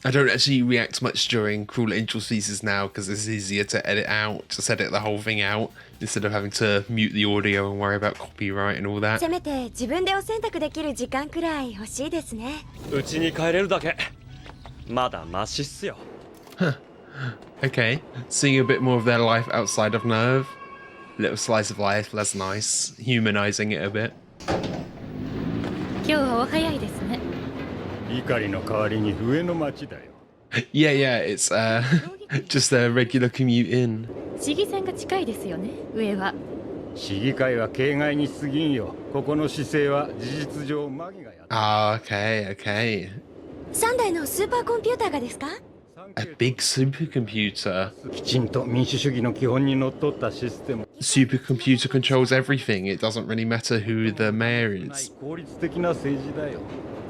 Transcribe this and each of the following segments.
I don't actually react much during Cruel Angel pieces now because it's easier to edit out, just edit the whole thing out instead of having to mute the audio and worry about copyright and all that. せめて自分でお洗濯できる時間くらい欲しいですね。うちに帰れるだけまだマシっすよ。Okay, seeing a bit more of their life outside of Nerve. Little slice of life, that's nice. Humanizing it a bit. 今日はお早いですね。怒りの代わりに上の町だよ。Yeah, it's just a regular commute in. 市議選が近いですよね、上は。市議会は形骸に過ぎんよ。ここの市政は事実上マギがやってる。Ah, okay. 3台のスーパーコンピューターがですか？ A big supercomputer. きちんと民主主義の基本にのっとったシステム。Supercomputer controls everything. It doesn't really matter who the mayor is. 効率的な政治だよ。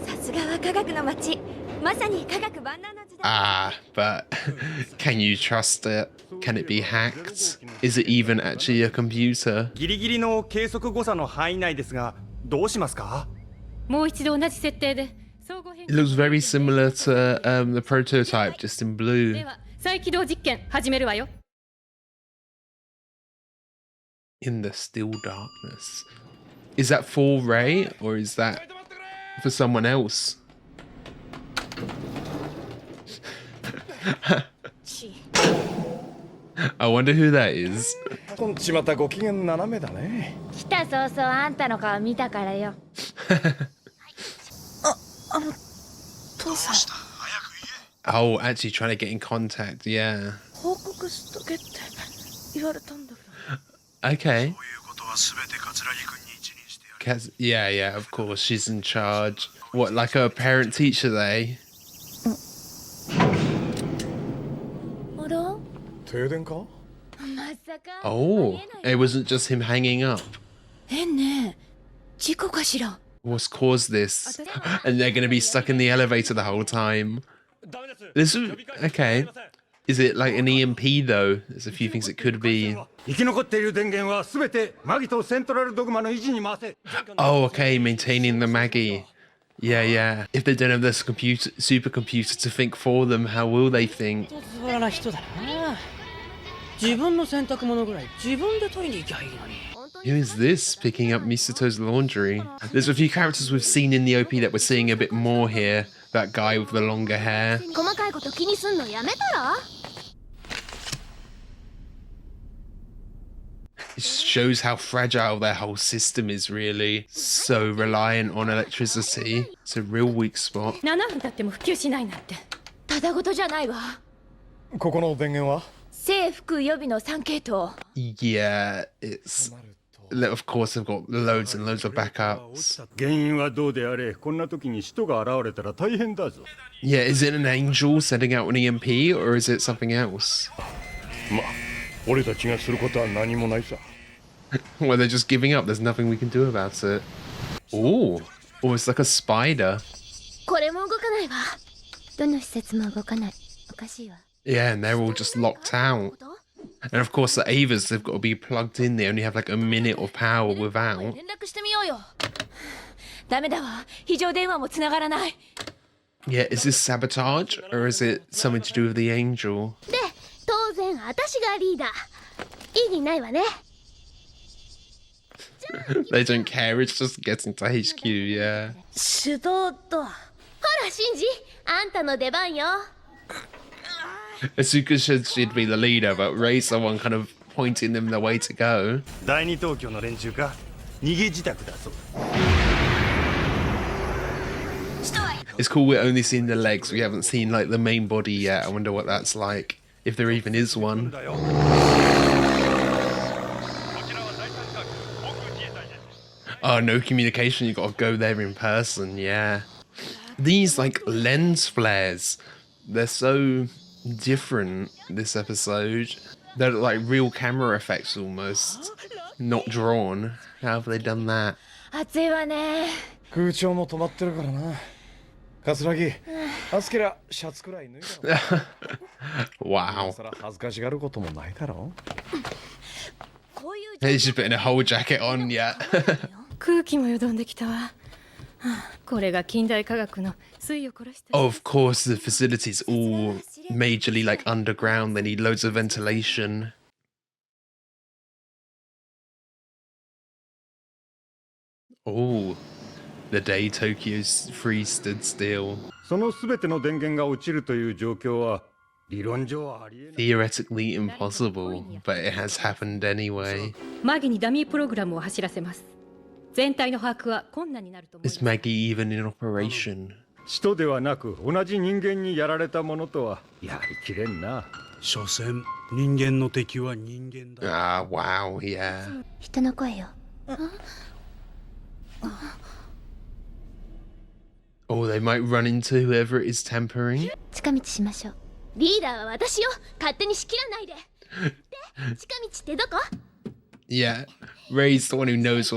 さすがは科学の街。まさに科学万能の時代。Ah, but can you trust it? Can it be hacked? Is it even actually a computer? ギリギリの計測誤差の範囲内ですが、どうしますか？もう一度同じ設定で。 It looks very similar to the prototype, just in blue. では再起動実験始めるわよ。 In the still darkness. Is that for Ray or is that for someone else? I wonder who that is. こんちまたご機嫌斜めだね。来た早々あんたの顔見たからよ。父さん。 Oh, actually trying to get in contact, yeah. 報告しとけって言われたんだけど。 Okay. Yeah, of course, she's in charge. What, like a parent teacher, they? あら？停電か？ まさか。 Oh, it wasn't just him hanging up. 変ね。事故かしら。 What's caused this? And they're going to be stuck in the elevator the whole time. This is okay. Is it like an EMP though? There's a few things it could be. 生き残っている電源はすべてマギとセントラルドグマの維持に回せ。 Oh, okay, maintaining the Maggie. Yeah. If they don't have this supercomputer to think for them, how will they think? 素な人だな。自分の洗濯物ぐらい自分で取りに行きゃいいのに。 Who is this picking up Misato's laundry? There's a few characters we've seen in the OP that we're seeing a bit more here. That guy with the longer hair. 細かいこと気にすんのやめたら？ It shows how fragile their whole system is, really. So reliant on electricity. It's a real weak spot. 7分経っても普及しないなんて。ただごとじゃないわ。ここの電源は？制服予備の3系統。 Yeah, it's... Of course, they've got loads and loads of backups. 原因はどうであれ、こんな時に使徒が現れたら大変だぞ。 Yeah, is it an angel sending out an EMP, or is it something else? ま、俺たちがすることは何もないさ。 Well, they're just giving up. There's nothing we can do about it. Ooh, it's like a spider. これも動かないわ。どの施設も動かない。おかしいわ。 Yeah, and they're all just locked out. And of course, the Avas, they've got to be plugged in. They only have like a minute of power without. 連絡してみようよ。ダメだわ。非常電話も繋がらない。 Yeah, is this sabotage, or is it something to do with the angel? で、当然私がリーダー。意義ないわね。 They don't care. It's just getting to HQ. Yeah. 手動と。ほら、シンジ、あんたの出番よ。 Asuka should be the leader, but Ray's the one kind of pointing them the way to go. 第二東京の連中か逃げ自宅だそう。 It's cool we're only seeing the legs. We haven't seen like the main body yet. I wonder what that's like. If there even is one. Oh, no communication. You gotta go there in person. Yeah. These like lens flares. They're so different this episode. They're like real camera effects almost. Not drawn. How have they done that? 暑いわね。空調も止まってるからな。桂木、暑けりゃシャツくらい脱いだろ。 Wow. そら恥ずかしがることもないだろ。 He's just putting a whole jacket on, yeah. 空気もよどんできたわ。これが近代科学の粋を殺した Of course, the facility's all majorly like underground. They need loads of ventilation. Oh, the day Tokyo-3 stood still. その全ての電源が落ちるという状況は理論上はありえない。 Theoretically impossible, but it has happened anyway. マギにダミープログラムを走らせます。全体の把握は困難になると思いま Is す。 Maggie even in operation? 使徒ではなく同じ人間にやられたものとはやりきれんな。所詮人間の敵は人間だ。 Ah, wow, yeah. 人の声よ。 Oh, they might run into whoever it is tampering. 近道しましょう。リーダーは私よ。勝手に仕切らないで。で、近道ってどこ？ Yeah, Ray's the one who knows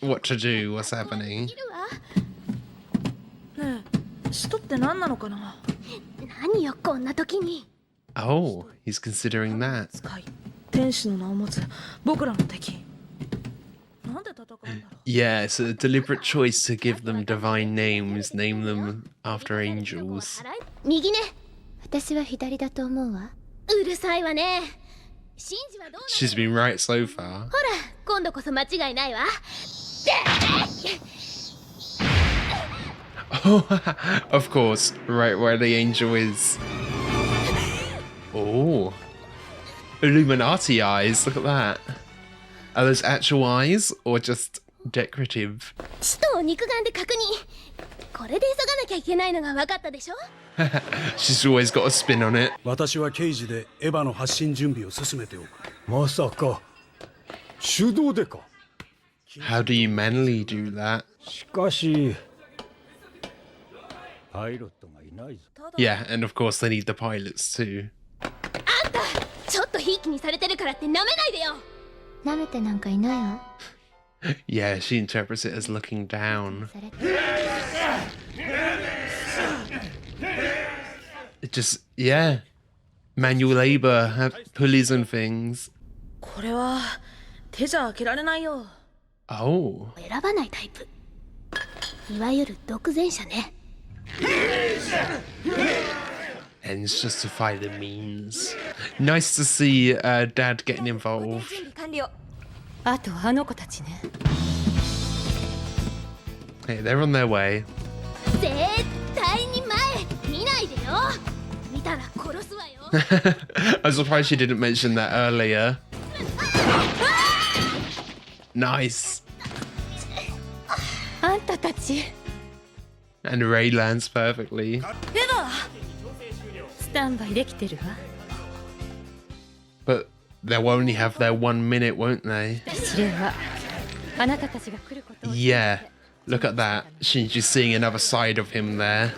what to do, what's happening. いるわ。ねえ、使徒って何なのかな。何よこんな時に。 Oh, he's considering that. 使い、天使の名を持つ僕らの敵。なんで戦うんだろう。 Yeah, it's a deliberate choice to give them divine names, name them after angels. 右ね。私は左だと思うわ。うるさいわね。シンジはどうなの？ She's been right so far. ほら、今度こそ間違いないわ。 Oh, of course, right where the angel is. Oh, Illuminati eyes, look at that. Are those actual eyes or just decorative? 使徒を肉眼で確認。これで急がなきゃいけないのが分かったでしょ？ She's always got a spin on it. 私は刑事でエヴァの発進準備を進めておく。まさか手動でか。 How do you manually do that? しかしパイロットがいないぞ。 Yeah, and of course they need the pilots too. あんた、ちょっとひいきにされてるからって舐めないでよ。舐めてなんかいないわ。 Yeah, she interprets it as looking down. It just, yeah. Manual labor, have pulleys and things. これは手じゃ開けられないよ。 Oh. 選ばないタイプ。いわゆる独善者ね。 Ends justify the means. Nice to see Dad getting involved. 完了。あとあの子たちね。 Hey, they're on their way. 絶対に前見ないでよ。見たら殺すわよ。 I'm surprised she didn't mention that earlier. Nice. あんたたち。 And Ray lands perfectly. スタンバイできてるわ。 But they'll only have their 1 minute, won't they? 試練はあなたたちが来ることを。 Yeah. Look at that. Shinji's seeing another side of him there.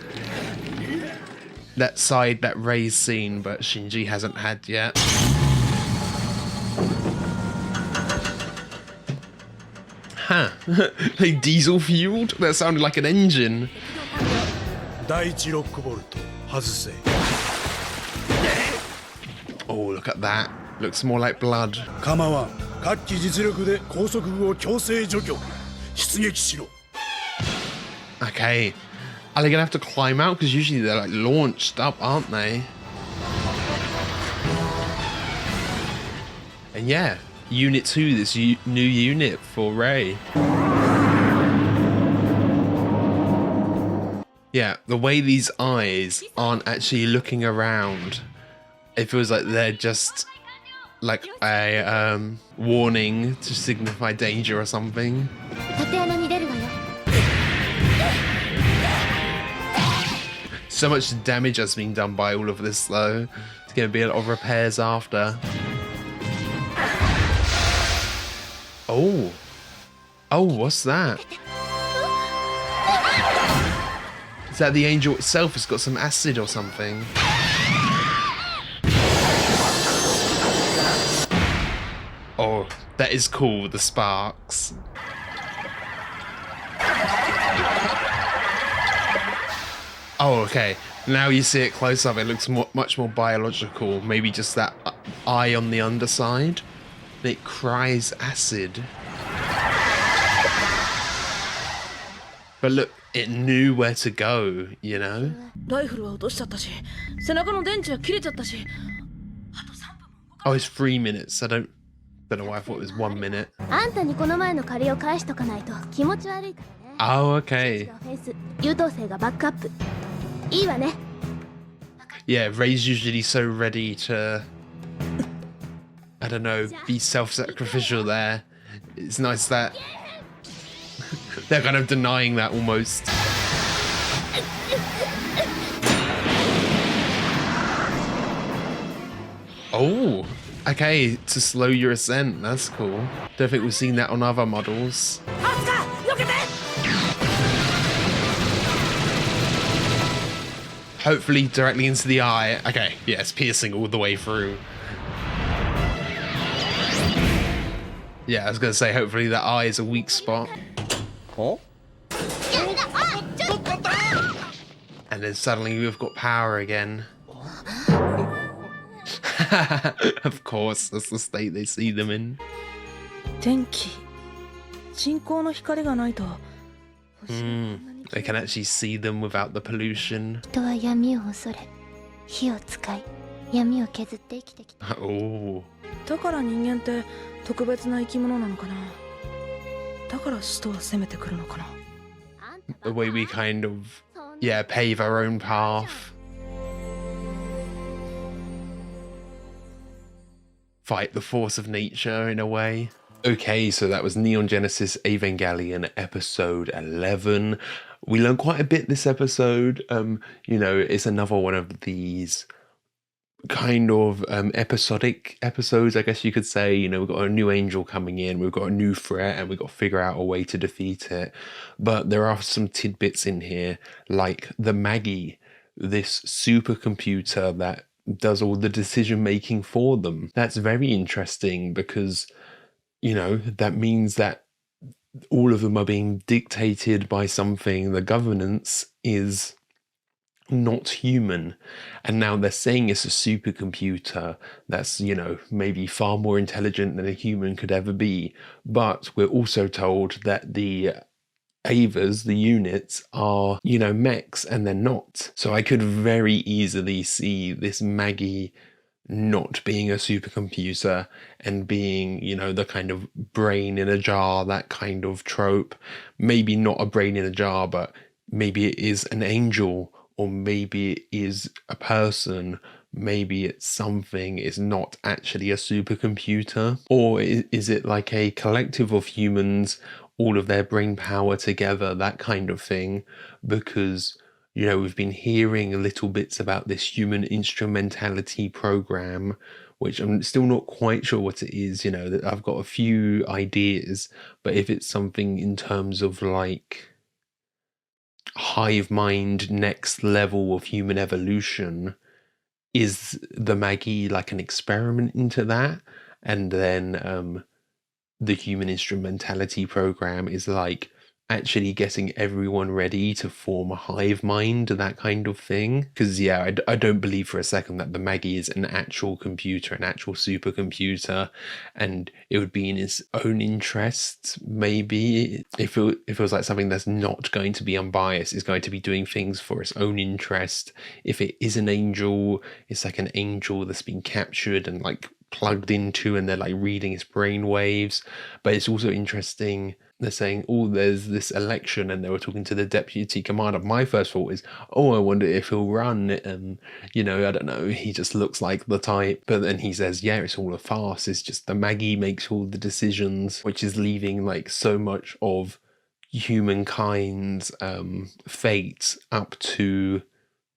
That side that Ray's seen, but Shinji hasn't had yet. Huh. They diesel fueled? That sounded like an engine. 第一ロックボルト外せ。 Oh, look at that. Looks more like blood. 構わん。各機実力で高速具を強制除去。出撃しろ。 Okay. Are they gonna have to climb out? Because usually they're like launched up, aren't they? And yeah, Unit 2, this new unit for Ray. Yeah, the way these eyes aren't actually looking around. It feels like they're just like a warning to signify danger or something. 縦穴に出るわよ。 So much damage has been done by all of this though. It's going to be a lot of repairs after. Oh. Oh, what's that? Is that the angel itself? It's got some acid or something. Oh, that is cool, the sparks. Oh, okay. Now you see it close up, it looks much more biological. Maybe just that eye on the underside. It cries acid. But look, it knew where to go, you know? ライフルは落としちゃったし背中の電池は切れちゃったし Oh, it's 3 minutes. I don't know why I thought it was 1 minute. あんたにこの前の借りを返しとかないと気持ち悪いからね。 Oh, okay. フェイス優等生がバックアップ。いいわね。 Yeah, Ray's usually so ready to, I don't know, be self-sacrificial there. It's nice that they're kind of denying that almost. Oh, okay, to slow your ascent. That's cool. Don't think we've seen that on other models. Hopefully directly into the eye. Okay, yeah, it's piercing all the way through. Yeah, I was gonna say, hopefully the eye is a weak spot. Huh? And then suddenly we've got power again. Of course, that's the state they see them in. 電気人工の光がないと They can actually see them without the pollution. 人は闇を恐れ、火を使い、闇を削って生きてきた。 Oh. だから人間って特別な生き物なのかなだから使徒は攻めてくるのかな The way we kind of, yeah, pave our own path. Fight the force of nature in a way. Okay, so that was Neon Genesis Evangelion episode 11. We learned quite a bit this episode. You know, it's another one of these kind of episodic episodes, I guess you could say. You know, we've got a new angel coming in, we've got a new threat, and we've got to figure out a way to defeat it. But there are some tidbits in here, like the Maggie, this supercomputer that does all the decision making for them. That's very interesting because, you know, that means that all of them are being dictated by something. The governance is not human, and now they're saying it's a supercomputer that's, you know, maybe far more intelligent than a human could ever be. But we're also told that the Avas, the units, are, you know, mechs, and they're not. So I could very easily see this Maggie not being a supercomputer and being, you know, the kind of brain in a jar, that kind of trope. Maybe not a brain in a jar, but maybe it is an angel, or maybe it is a person, maybe it's something, it's not actually a supercomputer. Or is it like a collective of humans, all of their brain power together, that kind of thing? Because, you know, we've been hearing little bits about this human instrumentality program, which I'm still not quite sure what it is. You know, that I've got a few ideas, but if it's something in terms of like hive mind, next level of human evolution, is the Maggie like an experiment into that? And then the human instrumentality program is like actually getting everyone ready to form a hive mind, that kind of thing. Because yeah, I don't believe for a second that the Maggie is an actual computer, an actual supercomputer, and it would be in its own interests. Maybe if it was like something that's not going to be unbiased, is going to be doing things for its own interest. If it is an angel, it's like an angel that's been captured and like plugged into, and they're like reading its brain waves. But it's also interesting, they're saying, oh, there's this election, and they were talking to the deputy commander. My first thought is, oh, I wonder if he'll run, and you know, I don't know, he just looks like the type. But then he says, yeah, it's all a farce, it's just the Maggie makes all the decisions, which is leaving like so much of humankind's fate up to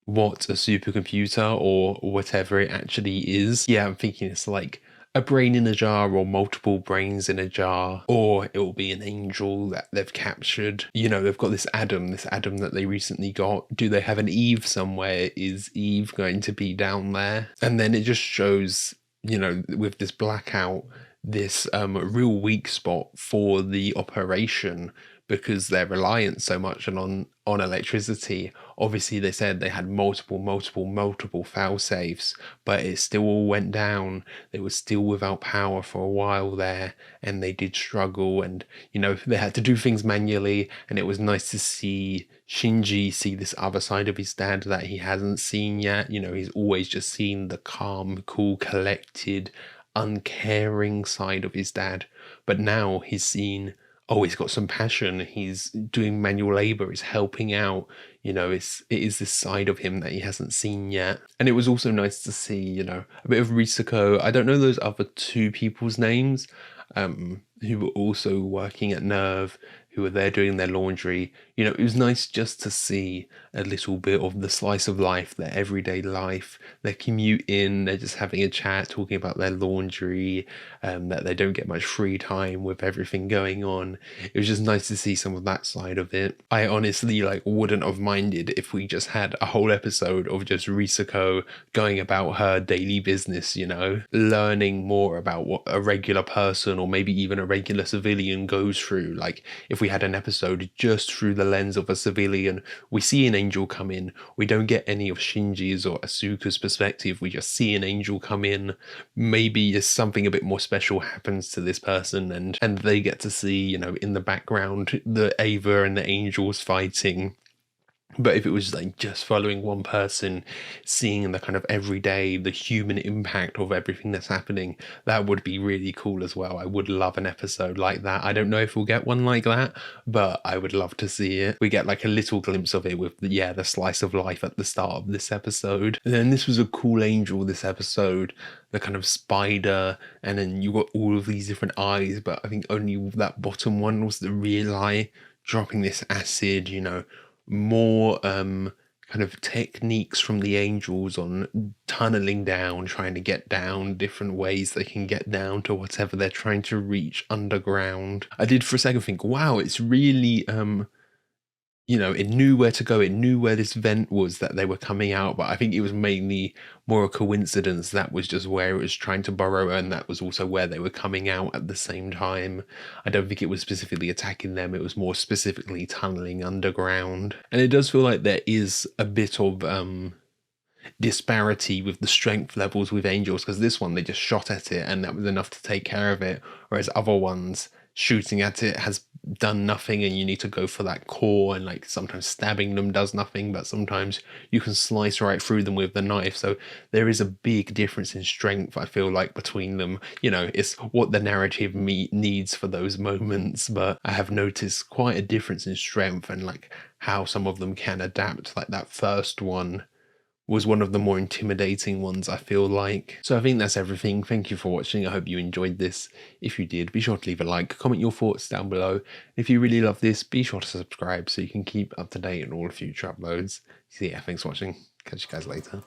what a supercomputer or whatever it actually is. Yeah, I'm thinking it's like a brain in a jar, or multiple brains in a jar, or it will be an angel that they've captured. You know, they've got this Adam that they recently got. Do they have an Eve somewhere? Is Eve going to be down there? And then it just shows, you know, with this blackout, this real weak spot for the operation, because they're reliant so much on on electricity. Obviously they said they had multiple fail safes, but it still all went down. They were still without power for a while there, and they did struggle, and you know, they had to do things manually. And it was nice to see Shinji see this other side of his dad that he hasn't seen yet. You know, he's always just seen the calm, cool, collected, uncaring side of his dad, but now he's seen, oh, he's got some passion, he's doing manual labor, he's helping out. You know, it is this side of him that he hasn't seen yet. And it was also nice to see, you know, a bit of Risako. I don't know those other two people's names, who were also working at Nerve, who were there doing their laundry. You know, it was nice just to see a little bit of the slice of life, their everyday life, their commute in, they're just having a chat, talking about their laundry, that they don't get much free time with everything going on. It was just nice to see some of that side of it. I honestly wouldn't have minded if we just had a whole episode of just Risako going about her daily business, you know, learning more about what a regular person or maybe even a regular civilian goes through. Like if we had an episode just through the lens of a civilian, we see an angel come in, we don't get any of Shinji's or Asuka's perspective, we just see an angel come in, maybe something a bit more special happens to this person, and they get to see, you know, in the background the Ava and the angels fighting. But if it was just following one person, seeing the kind of everyday, the human impact of everything that's happening, that would be really cool as well. I would love an episode like that. I don't know if we'll get one like that, but I would love to see it. We get a little glimpse of it with the slice of life at the start of this episode. And then this was a cool angel, this episode, the kind of spider, and then you got all of these different eyes, but I think only that bottom one was the real eye, dropping this acid, you know. More kind of techniques from the angels on tunneling down, trying to get down, different ways they can get down to whatever they're trying to reach underground. I did for a second think, wow, it's really you know, it knew where to go, it knew where this vent was that they were coming out, but I think it was mainly more a coincidence that was just where it was trying to burrow, and that was also where they were coming out at the same time. I don't think it was specifically attacking them, it was more specifically tunneling underground. And it does feel like there is a bit of disparity with the strength levels with angels, because this one they just shot at it and that was enough to take care of it, whereas other ones shooting at it has done nothing, and you need to go for that core, and sometimes stabbing them does nothing, but sometimes you can slice right through them with the knife. So there is a big difference in strength, I feel like, between them. You know, it's what the narrative needs for those moments, but I have noticed quite a difference in strength and how some of them can adapt. That first one was one of the more intimidating ones, I feel like. So I think that's everything. Thank you for watching. I hope you enjoyed this. If you did, be sure to leave a like, comment your thoughts down below. If you really love this, be sure to subscribe so you can keep up to date on all future uploads. So yeah, thanks for watching. Catch you guys later.